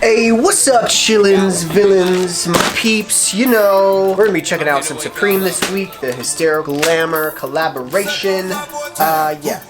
Hey, what's up, chillins, villains, my peeps? You know, we're gonna be checking out some Supreme this week, the Hysteric Glamour collaboration. Yeah.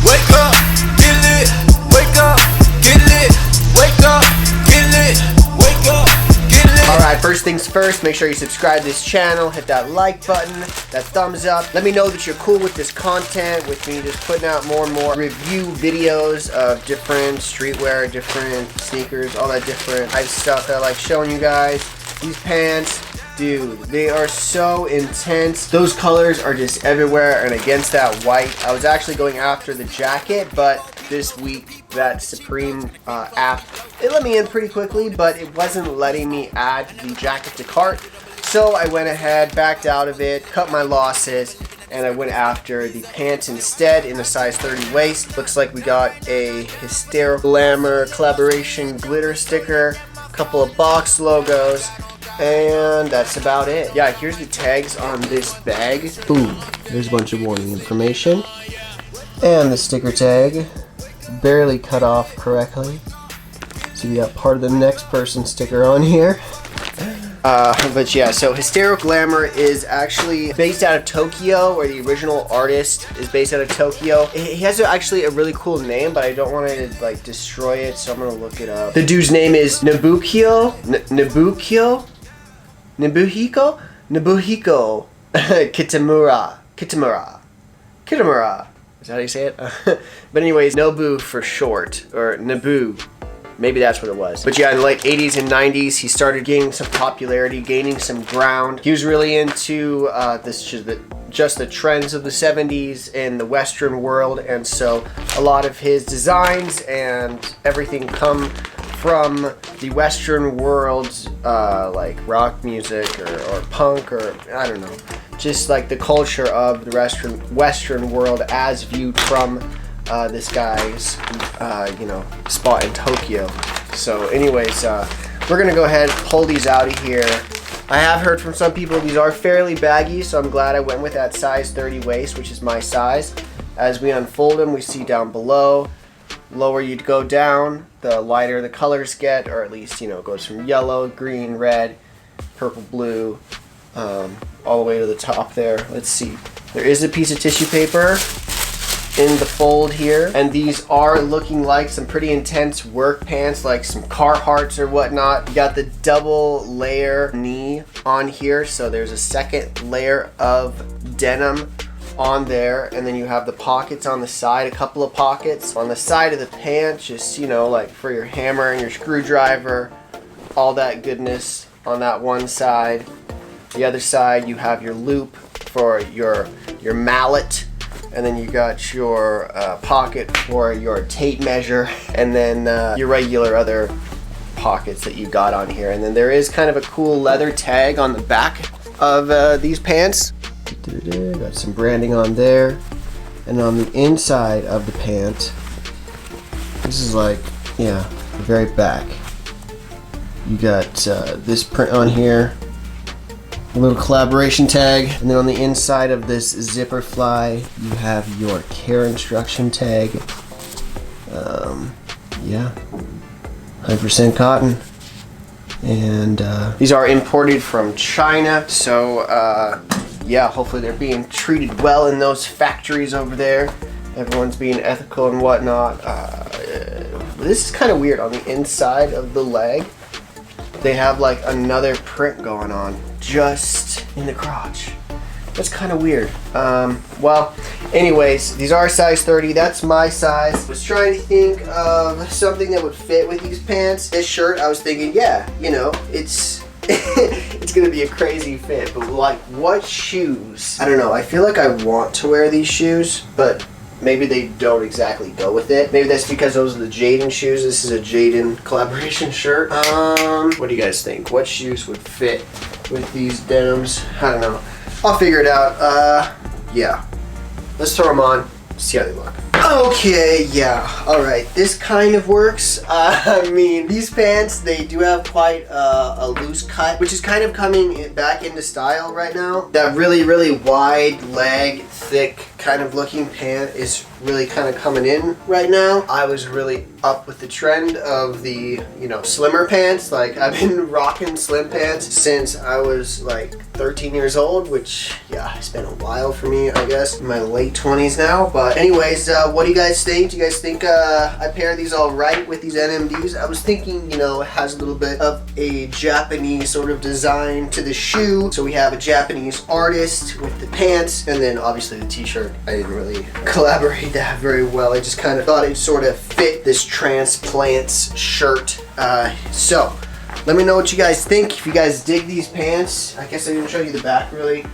Wake up, get lit. Wake up, get lit. Wake up, get lit. Wake up, get lit. Alright, first things first, make sure you subscribe to this channel, hit that like button, that thumbs up. Let me know that you're cool with this content, with me just putting out more and more review videos of different streetwear, different sneakers, all that different type stuff that I like showing you guys. These pants, dude, they are so intense. Those colors are just everywhere, and against that white, I was actually going after the jacket, but this week that Supreme app, it let me in pretty quickly, but it wasn't letting me add the jacket to cart. So I went ahead, backed out of it, cut my losses, and I went after the pants instead in a size 30 waist. Looks like we got a Hysteric Glamour collaboration glitter sticker, a couple of box logos, and that's about it. Yeah, here's the tags on this bag. Ooh, there's a bunch of warning information. And the sticker tag, barely cut off correctly. So we got part of the next person sticker on here. But yeah, so Hysteric Glamour is actually based out of Tokyo, or the original artist is based out of Tokyo. He has actually a really cool name, but I don't want to like destroy it, so I'm gonna look it up. The dude's name is Nobuhiko Kitamura. Is that how you say it? But anyways, Nobu for short, or Nobu. Maybe that's what it was. But yeah, in the late 80s and 90s, he started gaining some popularity, gaining some ground. He was really into just the trends of the 70s in the Western world, and so a lot of his designs and everything come from the Western world, like rock music or punk, or I don't know, just like the culture of the Western world as viewed from this guy's spot in Tokyo. So anyways, we're gonna go ahead and pull these out of here. I have heard from some people these are fairly baggy, so I'm glad I went with that size 30 waist, which is my size. As we unfold them, we see down below, lower you go down, the lighter the colors get, or at least, it goes from yellow, green, red, purple, blue, all the way to the top there. Let's see. There is a piece of tissue paper in the fold here, and these are looking like some pretty intense work pants, like some Carhartts or whatnot. You got the double layer knee on here, so there's a second layer of denim on there, and then you have the pockets on the side, a couple of pockets on the side of the pants, just like for your hammer and your screwdriver, all that goodness on that one side. The other side, you have your loop for your mallet, and then you got your pocket for your tape measure, and then your regular other pockets that you got on here. And then there is kind of a cool leather tag on the back of these pants. Got some branding on there, and on the inside of the pant, this is like, the very back, you got this print on here, a little collaboration tag, and then on the inside of this zipper fly, you have your care instruction tag. 100% cotton, and these are imported from China, so hopefully they're being treated well in those factories over there. Everyone's being ethical and whatnot. This is kind of weird. On the inside of the leg, they have like another print going on just in the crotch. That's kind of weird. Well, anyways, these are size 30. That's my size. I was trying to think of something that would fit with these pants. This shirt, I was thinking, it's it's gonna be a crazy fit, but like, what shoes? I don't know. I feel like I want to wear these shoes, but maybe they don't exactly go with it. Maybe that's because those are the Jaden shoes. This is a Jaden collaboration shirt. What do you guys think? What shoes would fit with these denims? I don't know. I'll figure it out. Let's throw them on, see how they look. Okay, alright, this kind of works. I mean, these pants, they do have quite a loose cut, which is kind of coming back into style right now. That really, really wide leg, thick kind of looking pant is really kind of coming in right now. I was really up with the trend of the, you know, slimmer pants. Like, I've been rocking slim pants since I was like 13 years old, which, yeah, it's been a while for me, I guess. In my late 20s now. But anyways, what do you guys think? Do you guys think I pair these all right with these NMDs? I was thinking, you know, it has a little bit of a Japanese sort of design to the shoe. So we have a Japanese artist with the pants, and then obviously the t-shirt. I didn't really collaborate that very well. I just kind of thought it sort of fit this transplants shirt. So let me know what you guys think. If you guys dig these pants, I guess I didn't show you the back really.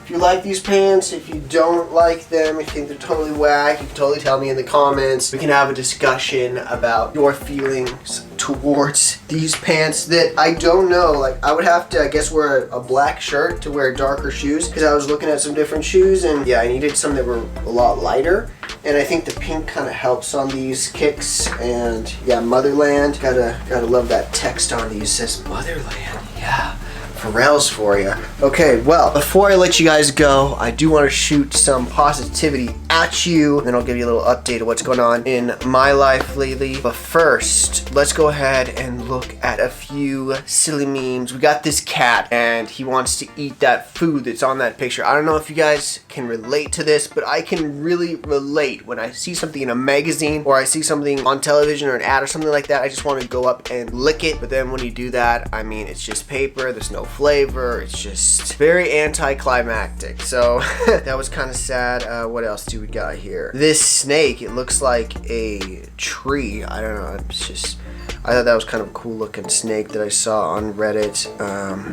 If you like these pants, if you don't like them, if you think they're totally whack, you can totally tell me in the comments. We can have a discussion about your feelings towards these pants that I don't know. Like, I would have to, I guess, wear a black shirt to wear darker shoes, because I was looking at some different shoes, and yeah, I needed some that were a lot lighter. And I think the pink kind of helps on these kicks. And yeah, Motherland, gotta love that text on these. It says Motherland, yeah. Pharrell's for you. Okay, well, before I let you guys go, I do want to shoot some positivity at you, then I'll give you a little update of what's going on in my life lately. But first, let's go ahead and look at a few silly memes. We got this cat, and he wants to eat that food that's on that picture. I don't know if you guys can relate to this, but I can really relate. When I see something in a magazine, or I see something on television or an ad or something like that, I just want to go up and lick it. But then when you do that, I mean, it's just paper, there's no flavor, it's just very anticlimactic. So that was kind of sad. What else do we got here? This snake, it looks like a tree. I don't know, it's just, I thought that was kind of a cool looking snake that I saw on Reddit.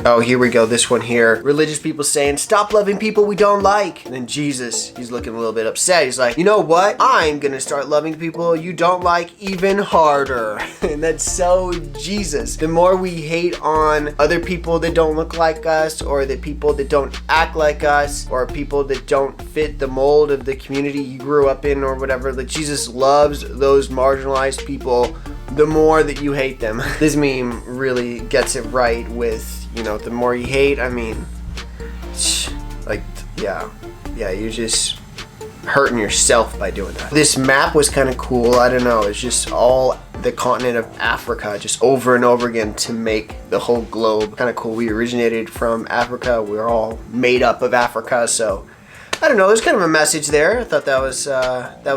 Oh, here we go, this one here. Religious people saying, stop loving people we don't like. And then Jesus, he's looking a little bit upset. He's like, you know what? I'm gonna start loving people you don't like even harder. And that's so Jesus. The more we hate on other people that don't look like us, or the people that don't act like us, or people that don't fit the mold of the community you grew up in or whatever, that Jesus loves those marginalized people the more that you hate them. This meme really gets it right with, you know, the more you hate, I mean, like, yeah, you're just hurting yourself by doing that. This map was kind of cool. I don't know, it's just all the continent of Africa just over and over again to make the whole globe. Kind of cool. We originated from Africa. We're all made up of Africa, so I don't know, there's kind of a message there. I thought that was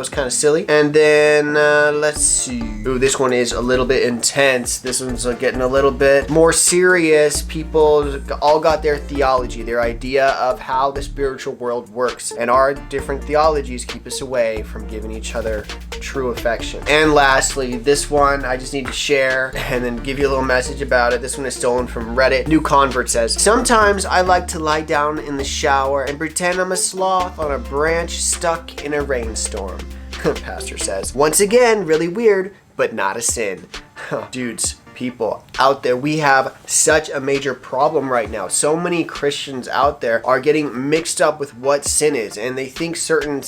kind of silly. And then let's see. Ooh, this one is a little bit intense. This one's getting a little bit more serious. People all got their theology, their idea of how the spiritual world works. And our different theologies keep us away from giving each other true affection. And lastly, this one I just need to share and then give you a little message about it. This one is stolen from Reddit. New convert says, sometimes I like to lie down in the shower and pretend I'm a sloth on a branch stuck in a rainstorm. Pastor says, once again, really weird, but not a sin. Dudes, people out there, we have such a major problem right now. So many Christians out there are getting mixed up with what sin is, and they think certain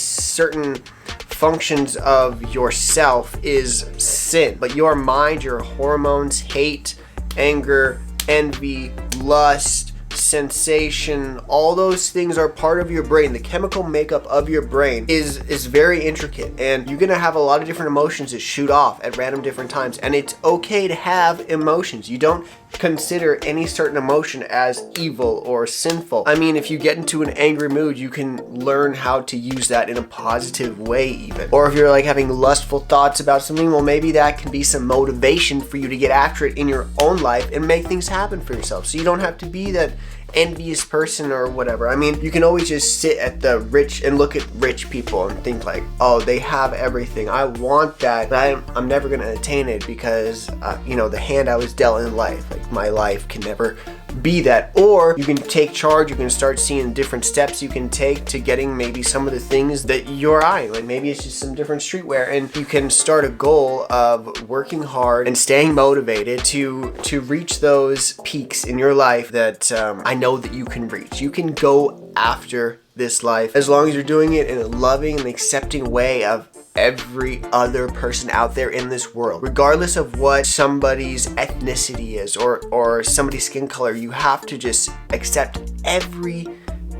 functions of yourself is sin. But your mind, your hormones, hate, anger, envy, lust, sensation, all those things are part of your brain. The chemical makeup of your brain is very intricate, and you're gonna have a lot of different emotions that shoot off at random different times, and it's okay to have emotions. You don't consider any certain emotion as evil or sinful. I mean, if you get into an angry mood, you can learn how to use that in a positive way even. Or if you're like having lustful thoughts about something, well, maybe that can be some motivation for you to get after it in your own life and make things happen for yourself. So you don't have to be that envious person or whatever. I mean, you can always just sit at the rich and look at rich people and think like, oh, they have everything. I want that, but I'm never gonna attain it because, you know, the hand I was dealt in life, like my life can never be that. Or you can take charge, you can start seeing different steps you can take to getting maybe some of the things that you're eyeing. Like maybe it's just some different streetwear, and you can start a goal of working hard and staying motivated to reach those peaks in your life that I know that you can reach. You can go after this life as long as you're doing it in a loving and accepting way of every other person out there in this world. Regardless of what somebody's ethnicity is or somebody's skin color, you have to just accept every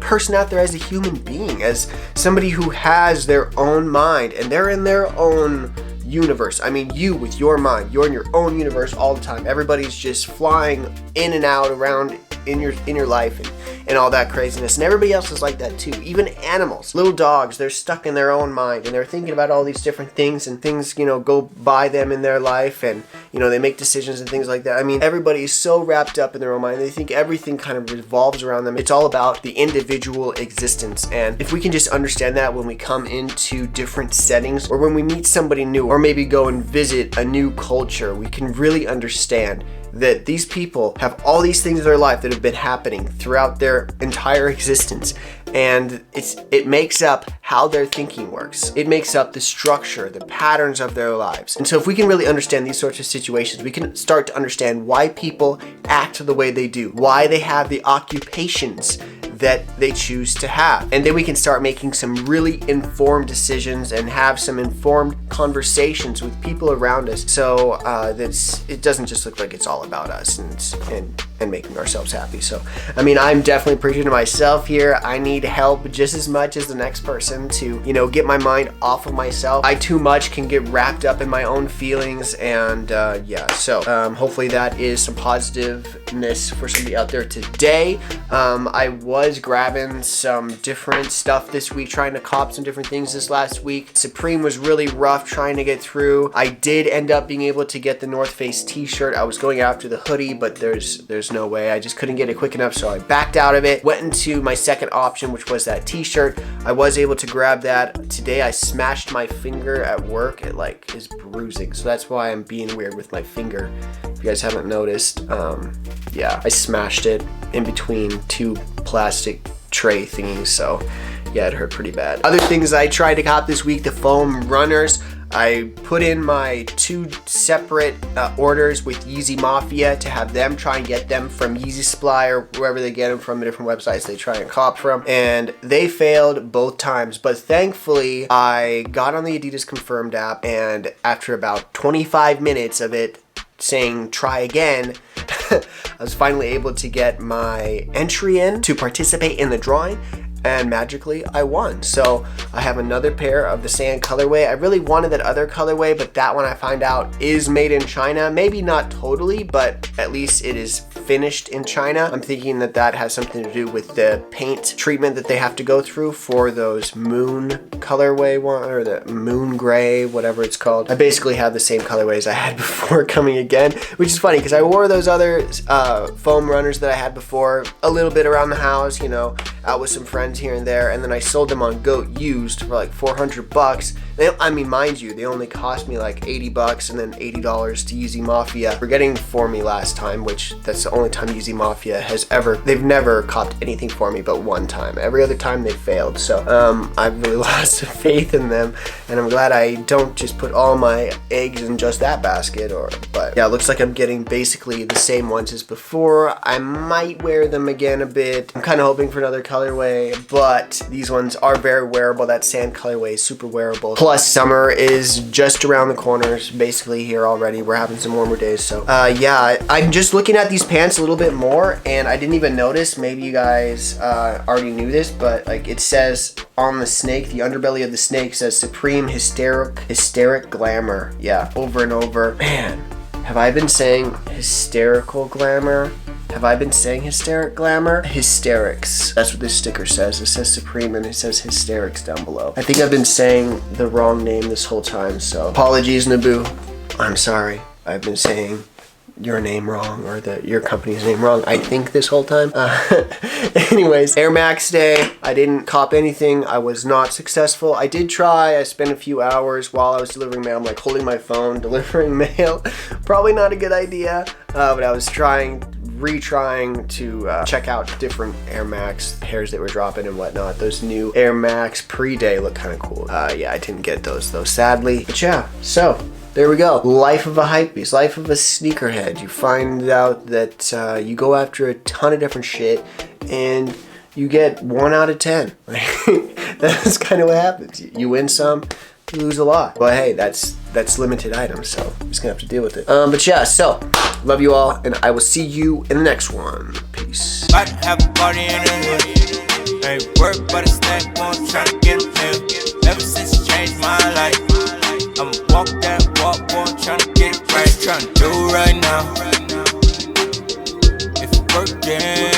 person out there as a human being, as somebody who has their own mind and they're in their own universe. I mean, you with your mind, you're in your own universe all the time. Everybody's just flying in and out around in your life and all that craziness, and everybody else is like that too. Even animals, little dogs, they're stuck in their own mind and they're thinking about all these different things, and things, go by them in their life, and they make decisions and things like that. I mean, everybody is so wrapped up in their own mind. They think everything kind of revolves around them. It's all about the individual existence, and if we can just understand that when we come into different settings, or when we meet somebody new, or maybe go and visit a new culture, we can really understand that these people have all these things in their life that have been happening throughout their entire existence, and it makes up how their thinking works. It makes up the structure, the patterns of their lives. And so if we can really understand these sorts of situations, we can start to understand why people act the way they do, why they have the occupations that they choose to have. And then we can start making some really informed decisions and have some informed conversations with people around us, so that it doesn't just look like it's all about us and making ourselves happy. So, I mean, I'm definitely preaching to myself here. I need help just as much as the next person to, get my mind off of myself. I too much can get wrapped up in my own feelings, and so hopefully that is some positiveness for somebody out there today. I was grabbing some different stuff this week, trying to cop some different things this last week. Supreme was really rough trying to get through. I did end up being able to get the North Face t-shirt. I was going after the hoodie, but there's no way. I just couldn't get it quick enough, so I backed out of it. Went into my second option, which was that t-shirt. I was able to grab that. Today I smashed my finger at work. It is bruising, so that's why I'm being weird with my finger. If you guys haven't noticed, I smashed it in between two plastic tray thingies, so yeah, it hurt pretty bad. Other things I tried to cop this week: the foam runners. I put in my 2 separate orders with Yeezy Mafia to have them try and get them from Yeezy Supply or wherever they get them from, the different websites they try and cop from, and they failed both times. But thankfully, I got on the Adidas Confirmed app, and after about 25 minutes of it saying try again, I was finally able to get my entry in to participate in the drawing, and magically I won. So I have another pair of the sand colorway. I really wanted that other colorway, but that one I find out is made in China. Maybe not totally, but at least it is finished in China. I'm thinking that has something to do with the paint treatment that they have to go through for those moon colorway one, or the moon gray, whatever it's called. I basically have the same colorways I had before coming again, which is funny because I wore those other foam runners that I had before a little bit around the house, out with some friends here and there, and then I sold them on Goat used for like $400. I mean, mind you, they only cost me like $80 and then $80 to Yeezy Mafia for getting for me last time, which that's the only time Yeezy Mafia they've never copped anything for me but one time. Every other time they failed. So I've really lost faith in them, and I'm glad I don't just put all my eggs in just that basket. But yeah, it looks like I'm getting basically the same ones as before. I might wear them again a bit. I'm kind of hoping for another colorway, but these ones are very wearable. That sand colorway is super wearable. Plus, summer is just around the corners, basically here already. We're having some warmer days, so I'm just looking at these pants a little bit more, and I didn't even notice. Maybe you guys already knew this, but like it says on the snake, the underbelly of the snake says Supreme Hysteric Glamour. Yeah, over and over. Man, have I been saying hysterical glamour? Have I been saying hysteric glamour? Hysterics. That's what this sticker says. It says Supreme and it says hysterics down below. I think I've been saying the wrong name this whole time, so apologies, Naboo. I'm sorry. I've been saying your name wrong, or your company's name wrong, I think, this whole time. Anyways, Air Max Day. I didn't cop anything. I was not successful. I did try. I spent a few hours while I was delivering mail. I'm like holding my phone, delivering mail. Probably not a good idea, but I was retrying to check out different Air Max pairs that were dropping and whatnot. Those new Air Max pre-day look kind of cool. Yeah, I didn't get those though, sadly. But yeah, so there we go. Life of a hypebeast, life of a sneakerhead. You find out that you go after a ton of different shit and you get 1 out of 10. That's kind of what happens. You win some, you lose a lot. But hey, that's limited items, so I'm just gonna have to deal with it. But yeah, so love you all, and I will see you in the next one. Peace. About to have a party in the hood. Ain't work but a stack, one tryna get a meal. Ever since you changed my life, I'ma walk that walk, boy, tryna get it right. Tryna do right now. If it working.